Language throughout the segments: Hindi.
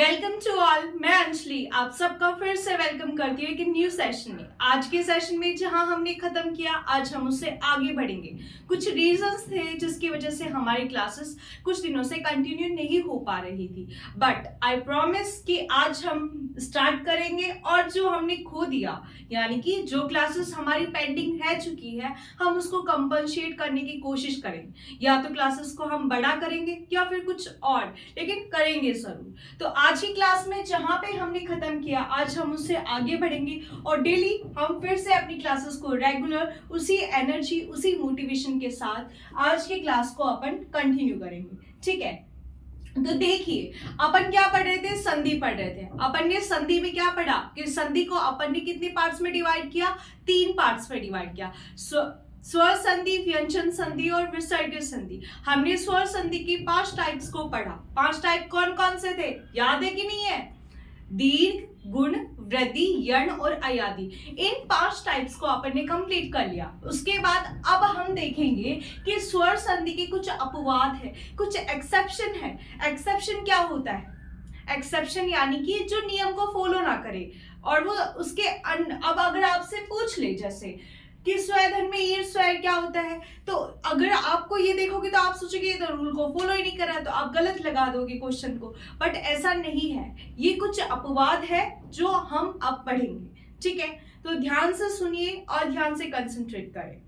Welcome to all. मैं अंजलि आप सबका फिर से वेलकम करती हूँ एक न्यू सेशन में। आज के सेशन में जहाँ हमने खत्म किया, आज हम उससे आगे बढ़ेंगे। कुछ रीजंस थे जिसकी वजह से हमारी क्लासेस कुछ दिनों से कंटिन्यू नहीं हो पा रही थी, बट आई प्रॉमिस कि आज हम स्टार्ट करेंगे और जो हमने खो दिया, यानी कि जो क्लासेस हमारी पेंडिंग रह चुकी है, हम उसको कंपनसेट करने की कोशिश करेंगे। या तो क्लासेस को हम बड़ा करेंगे या फिर कुछ और, लेकिन करेंगे जरूर। तो आज की क्लास में जहां पे हमने खत्म किया, आज हम उससे आगे बढ़ेंगे और डेली हम फिर से अपनी क्लासेस को रेगुलर उसी एनर्जी उसी मोटिवेशन के साथ आज की क्लास को अपन कंटिन्यू करेंगे। ठीक है, तो देखिए अपन क्या पढ़ रहे थे, संधि पढ़ रहे थे। अपन ने संधि में क्या पढ़ा कि संधि को अपन ने कितने पार्ट्स में डिवाइड किया, 3 पार्ट्स में डिवाइड किया। स्वर संधि, व्यंजन संधि और विसर्ग संधि। हमने स्वर संधि की 5 टाइप्स को पढ़ा। 5 टाइप कौन कौन से थे, याद है कि नहीं है? दीर्घ, गुण, वृद्धि, यण और अयादि। इन 5 टाइप्स को अपन ने कंप्लीट कर लिया। उसके बाद अब हम देखेंगे कि स्वर संधि के कुछ अपवाद है, कुछ एक्सेप्शन है। एक्सेप्शन क्या होता है? एक्सेप्शन यानी कि जो नियम को फॉलो ना करे, और वो उसके अब अगर आपसे पूछ ले जैसे कि स्वेधन में ईर स्वर क्या होता है, तो अगर आपको ये देखोगे तो आप सोचोगे ये तो रूल को फॉलो ही नहीं कर रहा है, तो आप गलत लगा दोगे क्वेश्चन को। बट ऐसा नहीं है, ये कुछ अपवाद है जो हम अब पढ़ेंगे। ठीक है, तो ध्यान से सुनिए और ध्यान से कंसंट्रेट करें।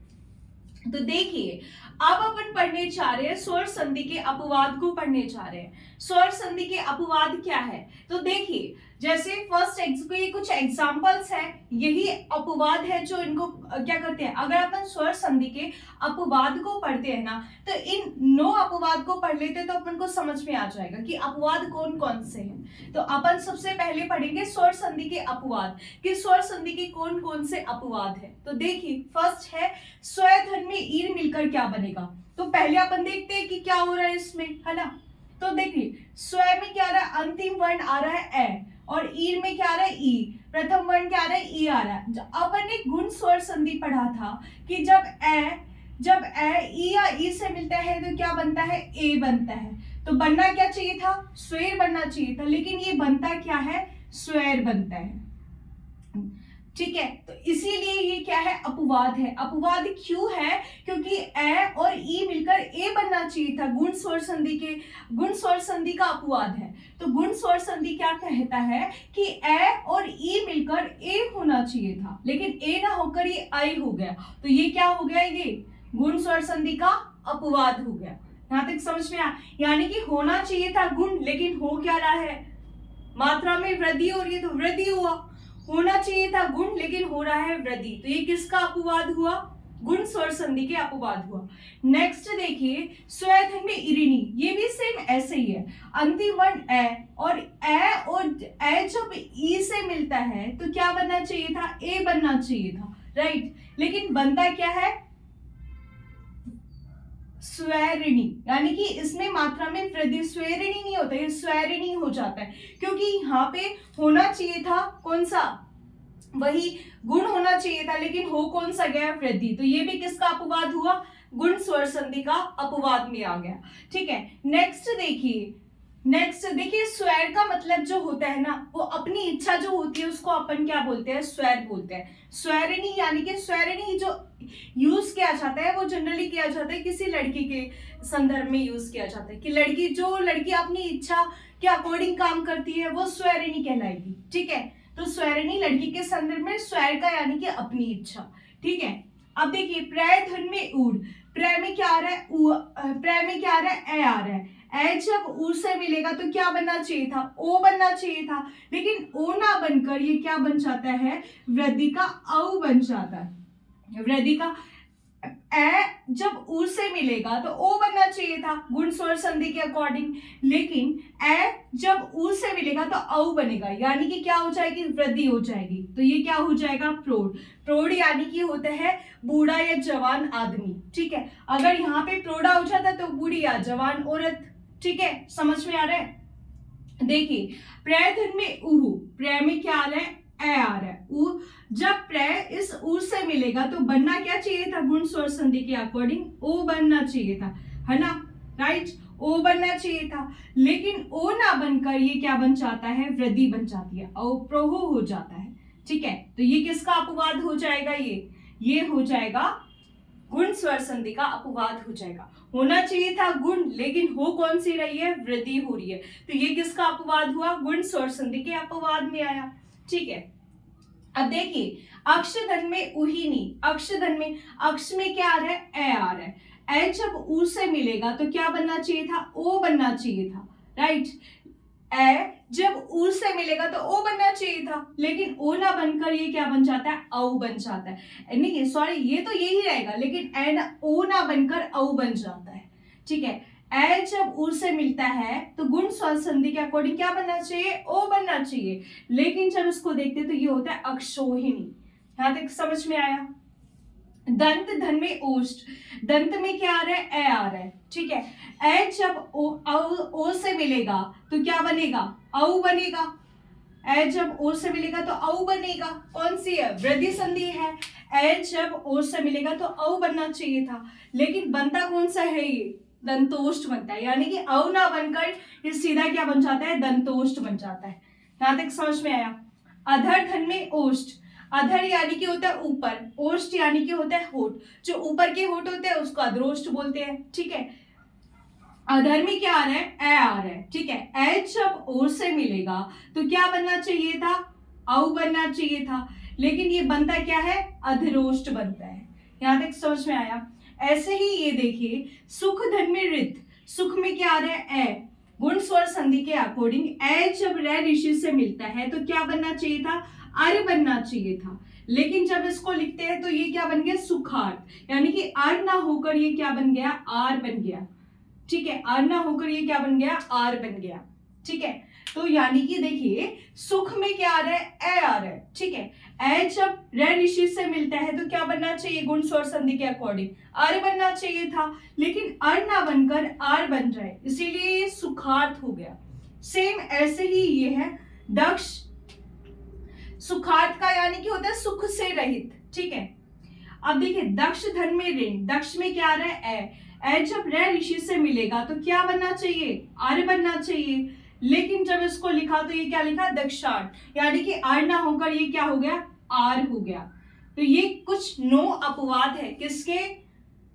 तो देखिए अब अपन पढ़ने जा रहे हैं, स्वर संधि के अपवाद को पढ़ने जा रहे हैं। स्वर संधि के अपवाद क्या है, तो देखिए जैसे फर्स्ट ये कुछ एग्जांपल्स हैं, यही अपवाद है जो इनको क्या करते हैं। अगर अपन स्वर संधि के अपवाद को पढ़ते हैं ना, तो इन 9 अपवाद को पढ़ लेते तो अपन को समझ में आ जाएगा कि अपवाद कौन कौन से हैं। तो अपन सबसे पहले पढ़ेंगे स्वर संधि के अपवाद, कि स्वर संधि के कौन कौन से अपवाद है। तो देखिए फर्स्ट है स्वेधन में ईर मिलकर क्या बनेगा। तो पहले अपन देखते हैं कि क्या हो रहा है इसमें, है ना। तो देखिए स्व में क्या आ रहा है, अंतिम वर्ण आ रहा है ए, और ईर में क्या आ रहा है ई, प्रथम वर्ण क्या आ रहा है ई आ रहा है। अपन ने गुण स्वर संधि पढ़ा था कि जब ए ई या ई से मिलता है तो क्या बनता है, ए बनता है। तो बनना क्या चाहिए था, स्वर बनना चाहिए था, लेकिन ये बनता क्या है, स्वर बनता है। ठीक है, तो इसीलिए ये क्या है, अपवाद है। अपवाद क्यों है, क्योंकि ए और ई मिलकर ए बनना चाहिए था। गुण स्वर संधि का अपवाद है। तो गुण स्वर संधि क्या कहता है कि ए और ई मिलकर ए होना चाहिए था, लेकिन ए ना होकर ये आई हो गया। तो ये क्या हो गया, ये गुण स्वर संधि का अपवाद हो गया। यहां तक समझ में आया? यानी कि होना चाहिए था गुण, लेकिन हो क्या रहा है, मात्रा में वृद्धि हो रही है, तो वृद्धि हुआ। होना चाहिए था गुण, लेकिन हो रहा है वृद्धि। तो ये किसका अपवाद हुआ, गुण स्वर संधि के अपवाद हुआ। नेक्स्ट देखिए स्वेधन में ईरिणी, ये भी सेम ऐसे ही है। अंतिम वर्ण ए, और ए जब ई से मिलता है तो क्या बनना चाहिए था, ए बनना चाहिए था, राइट। लेकिन बनता क्या है, स्वेरिणी, यानी कि इसमें मात्रा में वृद्धि, स्वेरिणी नहीं होता, ये स्वेरिणी हो जाता है। क्योंकि यहाँ पे होना चाहिए था कौन सा, वही गुण होना चाहिए था, लेकिन हो कौन सा गया, वृद्धि। तो ये भी किसका अपवाद हुआ, गुण स्वर संधि का अपवाद में आ गया। ठीक है, नेक्स्ट देखिए स्वर का मतलब जो होता है ना, वो अपनी इच्छा जो होती है उसको अपन क्या बोलते हैं, स्वर बोलते हैं। स्वरिणी यानी कि स्वरिणी जो यूज किया जाता है वो जनरली किया जाता है किसी लड़की के संदर्भ में यूज किया जाता है, कि लड़की अपनी इच्छा के अकॉर्डिंग काम करती है, वो स्वरिणी कहलाएगी। ठीक है, तो स्वरिणी लड़की के संदर्भ में, स्वर का यानी कि अपनी इच्छा। ठीक है, अब देखिए प्रय धन में ऊड, प्रय में क्या आ रहा है, प्रय में क्या आ रहा है, ए आ रहा है। ए जब ऊ से मिलेगा तो क्या बनना चाहिए था, ओ बनना चाहिए था, लेकिन ओ ना बनकर ये क्या बन जाता है, वृद्धि का औ बन जाता है। वृद्धि का ए जब ऊ से मिलेगा तो ओ बनना चाहिए था गुण स्वर संधि के अकॉर्डिंग, लेकिन ए जब ऊ से मिलेगा तो औ बनेगा, यानी कि क्या हो जाएगी, वृद्धि हो जाएगी। तो ये क्या हो जाएगा, प्रौढ़। प्रौढ़ यानी कि होता है बूढ़ा या जवान आदमी। ठीक है, अगर यहाँ पे प्रौढ़ा हो जाता तो बूढ़ी या जवान औरत। ठीक है, समझ में आ रहा है? देखिए प्रयधन में उहु, प्रय में क्या आ रहा है, ए आ रहा है। उ जब प्रय इस उ से मिलेगा तो बनना क्या चाहिए था, गुण स्वर संधि के अकॉर्डिंग ओ बनना चाहिए था, है ना। राइट, ओ बनना चाहिए था, लेकिन ओ ना बनकर ये क्या बन जाता है, वृद्धि बन जाती है, अवप्रोह हो जाता है। ठीक है, तो ये किसका अपवाद हो जाएगा, ये हो जाएगा गुण स्वर संधि का अपवाद हो जाएगा। होना चाहिए था गुण, लेकिन हो कौन सी रही है, वृद्धि हो रही है, तो ये किसका अपवाद हुआ, गुण स्वर संधि के अपवाद में आया। ठीक है, अब देखिए अक्षधन में उहीनी, अक्षधन में, अक्ष में क्या आ रहा है, ए आ रहा है, ए जब उ से मिलेगा तो क्या बनना चाहिए था, ओ बनना चाहिए था, राइट। ए जब उ से मिलेगा तो ओ बनना चाहिए था, लेकिन ओ ना बनकर ये क्या बन जाता है, औ बन जाता है। नहीं सॉरी, ये तो यही रहेगा, लेकिन ए ना, ओ ना बनकर औ बन जाता है। ठीक है, ए जब उ से मिलता है तो गुण स्वर संधि के अकॉर्डिंग क्या बनना चाहिए, ओ बनना चाहिए, लेकिन जब इसको देखते तो ये होता है अक्षोहिणी। यहां तक समझ में आया। दंत धन में ओष्ठ, दंत में क्या आ रहा है, ए आ रहा है। ठीक है, ए जब ओ से मिलेगा तो क्या बनेगा, औ बनेगा। ए जब ओ से मिलेगा तो औ बनेगा, कौन सी है, वृद्धि संधि है। ए जब ओ से मिलेगा तो औ बनना चाहिए था, लेकिन बनता कौन सा है, ये दंतोष्ठ बनता है, यानी कि औ ना बनकर ये सीधा क्या बन जाता है, दंतोष्ठ बन जाता है। यहां तक समझ में आया। अधर धन में ओष्ठ, अधर यानी कि होता है ऊपर, ओष्ठ यानी कि होता है होठ, जो ऊपर के होठ होते हैं उसको अधरोष्ठ बोलते हैं। ठीक है, अधर में क्या आ रहा है, ए आ रहा है। ठीक है, ए जब ओ से मिलेगा तो क्या बनना चाहिए था, औ बनना चाहिए था, लेकिन ये बनता क्या है, अधरोष्ठ बनता है। यहां तक समझ में आया। ऐसे ही ये देखिए सुख धन में रित, सुख में क्या आ रहा है, ए, गुण स्वर संधि के अकॉर्डिंग ए जब रे ऋषि से मिलता है तो क्या बनना चाहिए था, अर बनना चाहिए था, लेकिन जब इसको लिखते हैं तो ये क्या बन गया, सुखार्थ, यानी कि अर ना होकर ये क्या बन गया, आर बन गया। ठीक है, आर ना होकर ये क्या बन गया, आर बन गया। ठीक है, तो यानी कि देखिए सुख में क्या आ रहा है, ए आ रहा है। ठीक है, ए जब रे ऋषि से मिलता है तो क्या बनना चाहिए, गुण स्वर संधि के अकॉर्डिंग आर बनना चाहिए था, लेकिन अर ना बनकर आर बन जाए, इसीलिए ये सुखार्थ हो गया। सेम ऐसे ही ये है दक्ष, सुखार्थ का यानी कि होता है सुख से रहित। ठीक है, अब देखिए दक्ष धन में ऋण, दक्ष में क्या आ रहा है, ए जब रे ऋषि से मिलेगा तो क्या बनना चाहिए, आर बनना चाहिए, लेकिन जब इसको लिखा तो ये क्या लिखा, दक्षार्थ, यानी कि आर ना होकर ये क्या हो गया, आर हो गया। तो ये कुछ 9 अपवाद है, किसके,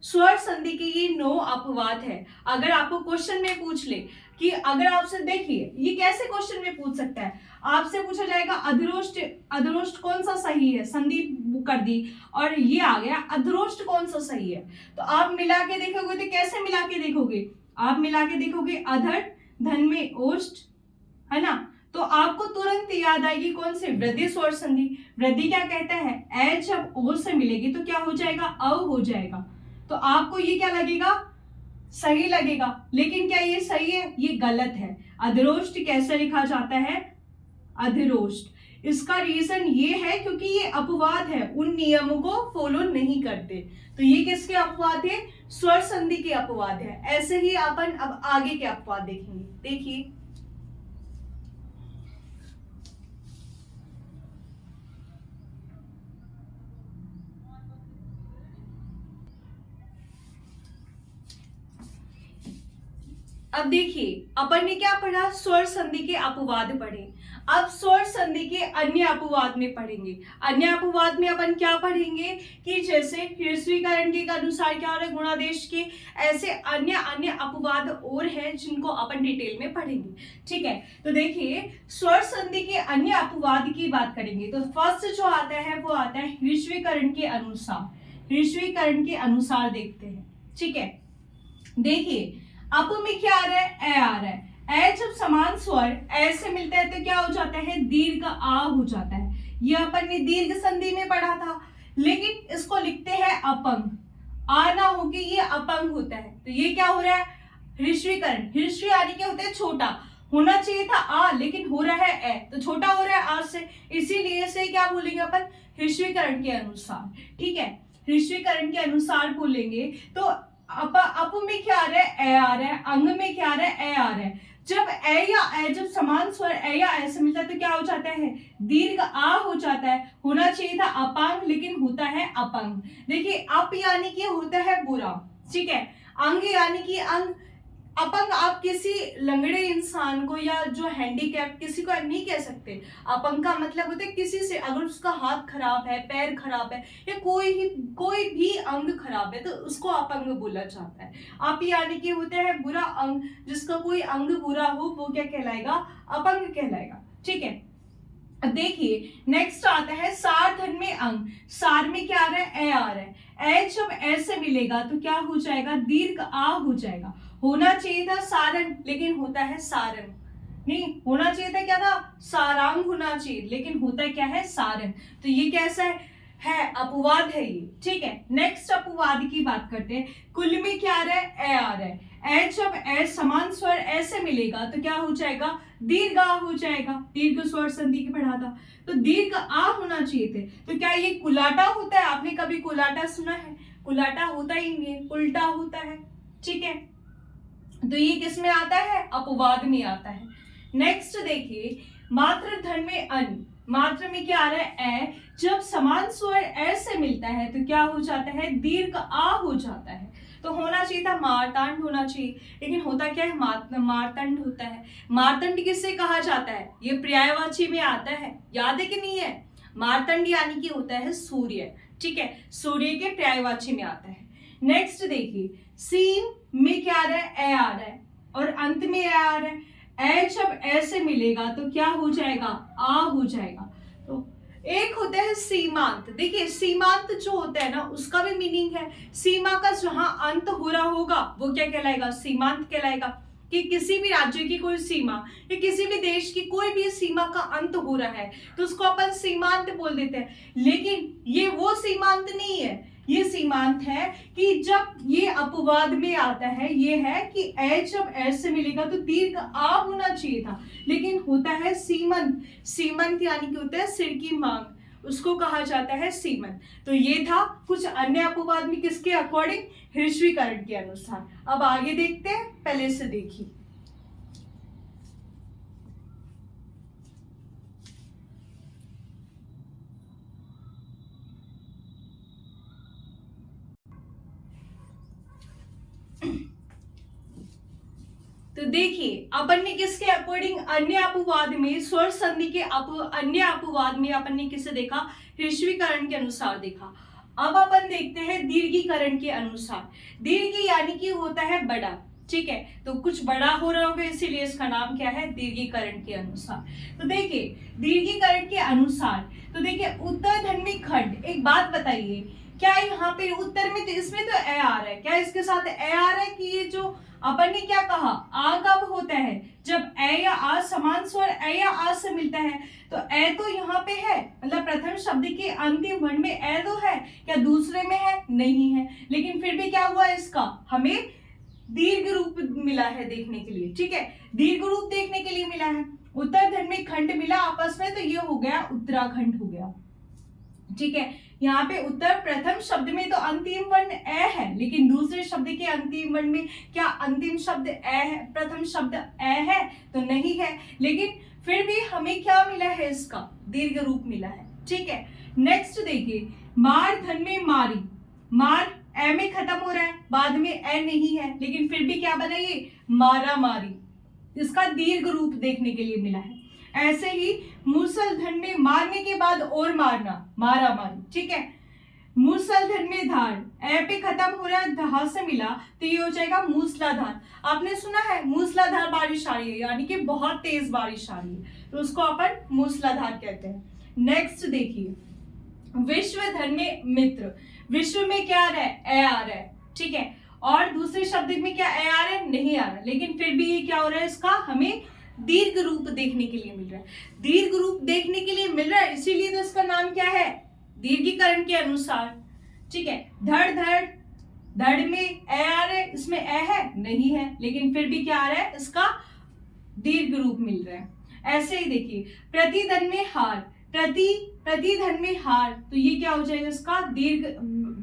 स्वर संधि के ये 9 अपवाद है। अगर आपको क्वेश्चन में पूछ ले कि अगर आपसे, देखिए ये कैसे क्वेश्चन में पूछ सकता है, आपसे पूछा जाएगा अधरोष्ठ, अधरोष्ठ कौन सा सही है, संधि कर दी और ये आ गया अधरोष्ठ कौन सा सही है, तो आप मिला के देखोगे, तो कैसे मिला के देखोगे, आप मिला के देखोगे अधर धन में ओष्ठ, है ना, तो आपको तुरंत याद आएगी कौन सी, वृद्धि स्वर संधि। वृद्धि क्या कहता है, ए जब ओ से मिलेगी तो क्या हो जाएगा, अ हो जाएगा, तो आपको ये क्या लगेगा, सही लगेगा, लेकिन क्या ये सही है, ये गलत है। अधरोष्ठ कैसे लिखा जाता है, अधरोष्ठ, इसका रीजन ये है क्योंकि ये अपवाद है, उन नियमों को फॉलो नहीं करते, तो ये किसके अपवाद है, स्वर संधि के अपवाद है। ऐसे ही अपन अब आगे के अपवाद देखेंगे। देखिए अब देखिए अपन ने क्या पढ़ा, स्वर संधि के अपवाद पढ़े, अब स्वर संधि के अन्य अपवाद में पढ़ेंगे। अन्य अपवाद में अपन क्या पढ़ेंगे कि जैसे ह्रस्वीकरण के अनुसार क्या हो रहा है, गुणादेश के, ऐसे अन्य अन्य अपवाद और हैं जिनको अपन डिटेल में पढ़ेंगे। ठीक है, तो देखिए स्वर संधि के अन्य अपवाद की बात करेंगे तो फर्स्ट जो आता है वो आता है ह्रस्वीकरण के अनुसार, ह्रस्वीकरण के अनुसार देखते हैं। ठीक है, देखिए अप में क्या आ रहा है, ए आ रहा है, ए जब समान स्वर ए से मिलता है तो क्या हो जाता है, दीर्घ आ हो जाता है, ये अपन ने दीर्घ संधि में पढ़ा था, लेकिन इसको लिखते हैं अपंग, आ ना हो के ये अपंग होता है, तो ये क्या हो रहा है, ह्रस्वीकरण, ह्रस्वी यानी क्या होता है, छोटा, होना चाहिए था आ लेकिन हो रहा है ए, तो छोटा हो रहा है आ से, इसीलिए से क्या बोलेंगे अपन, ह्रस्वीकरण के अनुसार। ठीक है, ह्रस्वीकरण के अनुसार बोलेंगे तो अप में क्या आ रहा है, ए आ रहा है, अंग में क्या आ रहा है, ए आ रहा है, जब ए या ए, जब समान स्वर ए या ए से मिलता है तो क्या हो जाता है, दीर्घ आ हो जाता है, होना चाहिए था अपांग लेकिन होता है अपंग। देखिए अप यानी कि होता है बुरा, ठीक है, अंग यानी कि अंग, अपंग आप किसी लंगड़े इंसान को या जो हैंडीकैप किसी को नहीं कह सकते। अपंग का मतलब होता है किसी से अगर उसका हाथ खराब है, पैर खराब है या कोई भी अंग खराब है तो उसको अपंग बोला जाता है। आप यानी कि होता है बुरा अंग, जिसका कोई अंग बुरा हो वो क्या कहलाएगा? अपंग कहलाएगा। ठीक है, अब देखिए नेक्स्ट आता है सार धन में अंग। सार में क्या आ रहा है? ए आ रहा है। ए जब ए से मिलेगा तो क्या हो जाएगा? दीर्घ आ हो जाएगा। होना चाहिए था सारंग, लेकिन होता है सारंग। नहीं, होना चाहिए था क्या था? सारांग होना चाहिए, लेकिन होता क्या है? सारंग। तो ये कैसा है? अपवाद है ये। ठीक है, नेक्स्ट अपवाद की बात करते हैं। कुल में क्या आ रहा है? ए आ रहा है। ए जब ए समान स्वर ऐसे मिलेगा तो क्या हो जाएगा? दीर्घ आ हो जाएगा। दीर्घ स्वर संधि के पढ़ा था तो दीर्घ आ होना चाहिए थे। तो क्या ये कुलाटा होता है? आपने कभी कुलाटा सुना है? कुलाटा होता ही नहीं है, उल्टा होता है। ठीक है, तो ये किस में आता है? अपवाद में आता है। नेक्स्ट देखिए मात्र धन में अन। मात्र में क्या आ रहा है? ए जब समान स्वर ए से मिलता है तो क्या हो जाता है? दीर्घ आ हो जाता है। तो होना चाहिए था मारतांड होना चाहिए, लेकिन होता क्या है? मारतंड होता है। मारतंड किससे कहा जाता है? ये पर्यायवाची में आता है, याद है कि नहीं है? मारतंड यानी कि होता है सूर्य। ठीक है, सूर्य के पर्यायवाची में आता है। नेक्स्ट देखिए सीन में क्या आ रहा है? ए आ रहा है और अंत में ए आ रहा है। ए जब ए से मिलेगा तो क्या हो जाएगा? आ हो जाएगा। तो एक होता है सीमांत। देखिए सीमांत जो होता है ना उसका भी मीनिंग है, सीमा का जहां अंत हो रहा होगा वो क्या कहलाएगा? सीमांत कहलाएगा। कि किसी भी राज्य की कोई सीमा या किसी भी देश की कोई भी सीमा का अंत हो रहा है तो उसको अपन सीमांत बोल देते हैं। लेकिन ये वो सीमांत नहीं है, ये सीमांत है कि जब ये अपवाद में आता है, ये है कि ए जब ए से मिलेगा तो दीर्घ आ होना चाहिए था, लेकिन होता है सीमंत। सीमंत यानी कि होता है सिर की मांग, उसको कहा जाता है सीमंत। तो ये था कुछ अन्य अपवाद में किसके अकॉर्डिंग? ह्रस्वीकरण के अनुसार। अब आगे देखते हैं, पहले से देखिए। तो देखिए अपन ने किसके अकॉर्डिंग अन्य अपवाद में स्वर संधि के अन्य अपवाद में अपन ने किसे देखा? ह्रस्वीकरण के अनुसार देखा। अब अपन देखते हैं दीर्घीकरण के अनुसार। दीर्घ यानी कि होता है बड़ा। ठीक है, तो कुछ बड़ा हो रहा होगा इसीलिए इसका नाम क्या है? दीर्घीकरण के अनुसार। तो देखिए दीर्घीकरण के अनुसार, तो देखिए उत्तर धन्वी खंड। एक बात बताइए, क्या यहाँ पे उत्तर में तो इसमें तो ए आ रहा है, क्या इसके साथ ए आ रहा है? कि ये जो अपन ने क्या कहा? आ कब होता है? जब ए या आ समान स्वर ए या आ से मिलता है। तो ए तो यहाँ पे है, मतलब प्रथम शब्द के अंतिम वर्ण में ए तो है, क्या दूसरे में है? नहीं है, लेकिन फिर भी क्या हुआ? इसका हमें दीर्घ रूप मिला है देखने के लिए। ठीक है, दीर्घ रूप देखने के लिए मिला है। उत्तर धन्वी खंड मिला आपस में, तो ये हो गया उत्तराखंड हो गया। ठीक है, यहाँ पे उत्तर प्रथम शब्द में तो अंतिम वर्ण ए है, लेकिन दूसरे शब्द के अंतिम वर्ण में क्या अंतिम शब्द ए है? प्रथम शब्द ए है? तो नहीं है, लेकिन फिर भी हमें क्या मिला है? इसका दीर्घ रूप मिला है। ठीक है, नेक्स्ट देखिए मार धन में मारी। मार ए में खत्म हो रहा है, बाद में ए नहीं है, लेकिन फिर भी क्या बना? ये मारा मारी, इसका दीर्घ रूप देखने के लिए मिला है। ऐसे ही मूसलधन में मारने के बाद और मारना, मारा मारी। ठीक है, मूसलधन में धार, ए पे खत्म हो रहा है, धा से मिला तो ये हो जाएगा मूसलाधार। आपने सुना है मूसलाधार बारिश आ रही है, यानी कि बहुत तेज बारिश आ रही है, तो उसको अपन मूसलाधार कहते हैं। नेक्स्ट देखिए विश्व धन में मित्र। विश्व में क्या आ रहा है? ए आ रहा है। ठीक है, और दूसरे शब्द में क्या ए आ रहा है? नहीं आ रहा, लेकिन फिर भी ये क्या हो रहा है? इसका हमें दीर्घ रूप देखने के लिए मिल रहा है। दीर्घ रूप देखने के लिए मिल रहा है, इसीलिए तो इसका नाम क्या है? दीर्घीकरण के अनुसार। ठीक है, धड़ धड़, धड़ में ए आ रहा है, इसमें ए है? नहीं है, लेकिन फिर भी क्या आ रहा है? इसका दीर्घ रूप मिल रहा है। ऐसे ही देखिए प्रतिधन में हार। प्रतिधन में हार, तो ये क्या हो जाएगा? इसका दीर्घ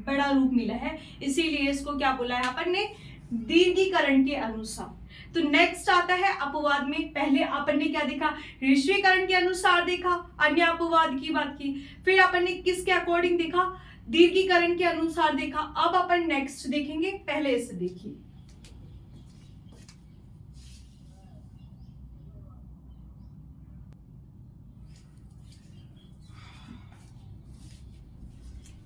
बड़ा रूप मिला है, इसीलिए इसको क्या बोला है अपन ने? दीर्घीकरण के अनुसार। तो नेक्स्ट आता है अपवाद में। पहले अपन ने क्या देखा? ह्रस्वीकरण के अनुसार देखा, अन्य अपवाद की बात की। फिर अपन ने किसके अकॉर्डिंग देखा? दीर्घीकरण के अनुसार देखा। अब अपन नेक्स्ट देखेंगे, पहले इसे देखिए।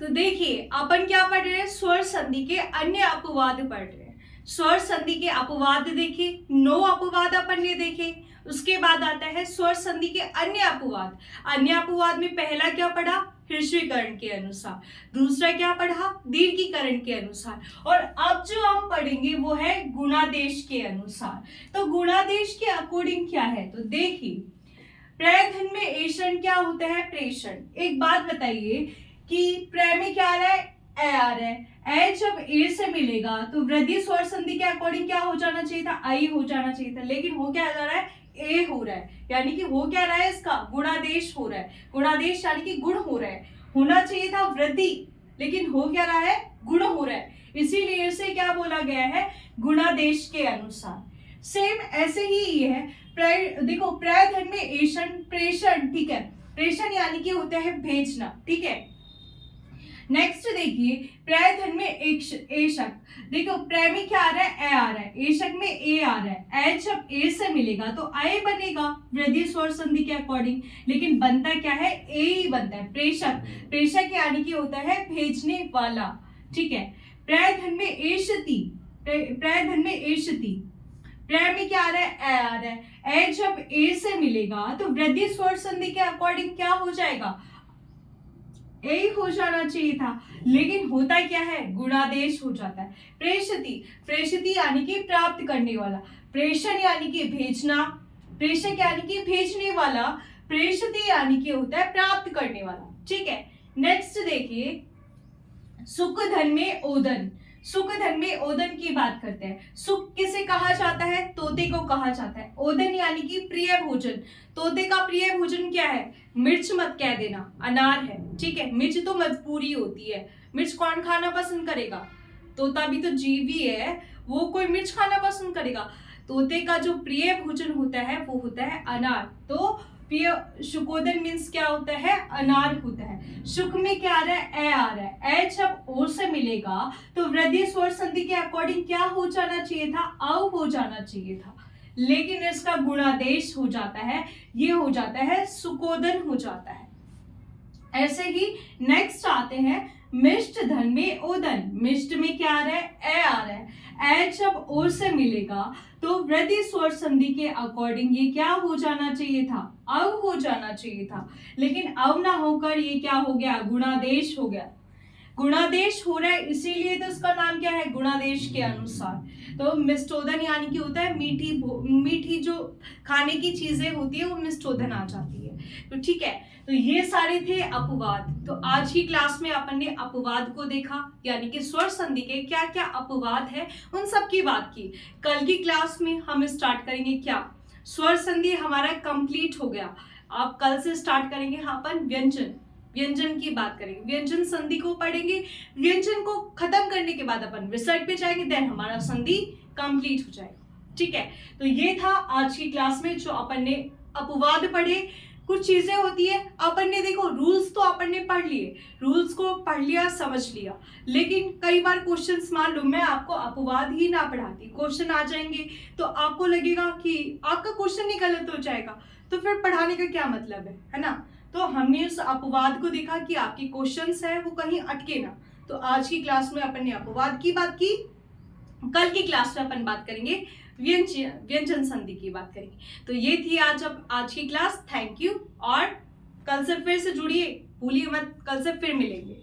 तो देखिए अपन क्या पढ़ रहे हैं, स्वर संधि के अन्य अपवाद पढ़ रहे हैं। स्वर संधि के अपवाद देखे, 9 अपवाद अपन ने देखे। उसके बाद आता है स्वर संधि के अन्य अपवाद। अन्य अपवाद में पहला क्या पढ़ा, ह्रस्वीकरण के अनुसार। दूसरा क्या पढ़ा, दीर्घीकरण के अनुसार। और अब जो हम पढ़ेंगे वो है गुणादेश के अनुसार। तो गुणादेश के अकॉर्डिंग क्या है, तो देखिए प्रयधन में एषण क्या होता है, प्रेषण। एक बात बताइए कि प्रय में क्या आ रहा है, ए आ रहा है। ए जब ए से मिलेगा तो वृद्धि स्वर संधि के अकॉर्डिंग क्या हो जाना चाहिए था, आई हो जाना चाहिए था। लेकिन हो क्या जा रहा है, ए हो रहा है। यानी कि हो क्या रहा है, इसका गुणादेश हो रहा है। गुणादेश यानी कि गुण हो रहा है। होना चाहिए था वृद्धि, लेकिन हो क्या रहा है, गुण हो रहा है। इसीलिए इसे क्या बोला गया है, गुणादेश के अनुसार। सेम ऐसे ही ये है देखो प्रयधन में एषण प्रेषण, ठीक है। प्रेषण यानी कि होता है भेजना, ठीक है। नेक्स्ट देखिए प्रयधन में एषक। देखो प्रय में क्या आ रहा है, ए आ रहा है। एषक में ए आ रहा है। ए जब ए से मिलेगा तो ए बनेगा वृद्धि स्वर संधि के अकॉर्डिंग। लेकिन बनता क्या है, ए ही बनता है। प्रेषक, प्रेषक यानी कि होता है भेजने वाला, ठीक है। प्रयधन में एषति, प्रयधन में एषति। प्रय में क्या आ रहा है, ए आ रहा है। ए जब ए से मिलेगा तो वृद्धि स्वर संधि के अकॉर्डिंग क्या हो जाएगा, ए हो जाना चाहिए था। लेकिन होता क्या है, गुणादेश हो जाता है। प्रेषति, प्रेषति यानी कि प्राप्त करने वाला। प्रेषण यानी कि भेजना, प्रेषक यानी कि भेजने वाला। प्रेषति यानी कि होता है प्राप्त करने वाला, ठीक है। नेक्स्ट देखिए सुख धन में ओदन। सुख धन में ओदन की बात करते हैं। सुख किसे कहा जाता है, तोते को कहा जाता है। ओदन यानी कि प्रिय भोजन। तोते का प्रिय भोजन क्या है, मिर्च मत कह देना, अनार है, ठीक है। मिर्च तो मजबूरी होती है, मिर्च कौन खाना पसंद करेगा, तोता भी तो जीव ही है, वो कोई मिर्च खाना पसंद करेगा। तोते का जो प्रिय भोजन होता है वो होता है अनार। तो शुकोदन मीन्स क्या होता है, अनार होता है। सुख में क्या आ रहा है, ए आ रहा है। ए जब ओ से मिलेगा तो वृद्धि स्वर संधि के अकॉर्डिंग क्या हो जाना चाहिए था, औ हो जाना चाहिए था। लेकिन इसका गुणादेश हो जाता है, ये हो जाता है सुकोदन हो जाता है। ऐसे ही नेक्स्ट आते हैं मिष्ट धन में ओदन। मिष्ट में क्या आ रहा है, ए आ रहा है। ए जब ओ से मिलेगा तो वृद्धि स्वर संधि के अकॉर्डिंग ये क्या हो जाना चाहिए था, अव हो जाना चाहिए था। लेकिन अव ना होकर ये क्या हो गया, गुणादेश हो गया। गुणादेश हो रहा है इसीलिए तो इसका नाम क्या है, गुणादेश के अनुसार। तो मिष्टोदन यानी कि होता है मीठी जो खाने की चीजें होती है वो मिष्टोदन आ जाती है। तो ठीक है, तो ये सारे थे अपवाद। तो आज की क्लास में अपन ने अपवाद को देखा, यानी कि स्वर संधि के क्या क्या अपवाद है उन सब की बात की। कल की क्लास में हम स्टार्ट करेंगे क्या, स्वर संधि हमारा कंप्लीट हो गया। आप कल से स्टार्ट करेंगे अपन व्यंजन की बात करेंगे, व्यंजन संधि को पढ़ेंगे। व्यंजन को खत्म करने के बाद अपन विसर्ग पे जाएंगे, देन हमारा संधि कंप्लीट हो जाएगा। ठीक है, तो ये था आज की क्लास में जो अपन ने अपवाद पढ़े। कुछ चीजें होती है अपन ने, देखो रूल्स तो अपन ने पढ़ लिए, रूल्स को पढ़ लिया समझ लिया, लेकिन कई बार क्वेश्चंस, मान लो मैं आपको अपवाद ही ना पढ़ाती, क्वेश्चन आ जाएंगे तो आपको लगेगा कि आपका क्वेश्चन ही गलत हो जाएगा, तो फिर पढ़ाने का क्या मतलब है ना। तो हमने उस अपवाद को देखा कि आपकी क्वेश्चंस है वो कहीं अटके ना। तो आज की क्लास में अपन ने अपवाद की बात की, कल की क्लास में अपन बात करेंगे व्यंजन संधि की बात करेंगे। तो ये थी आज की क्लास। थैंक यू, और कल से फिर से जुड़िए, भूलिए मत, कल से फिर मिलेंगे।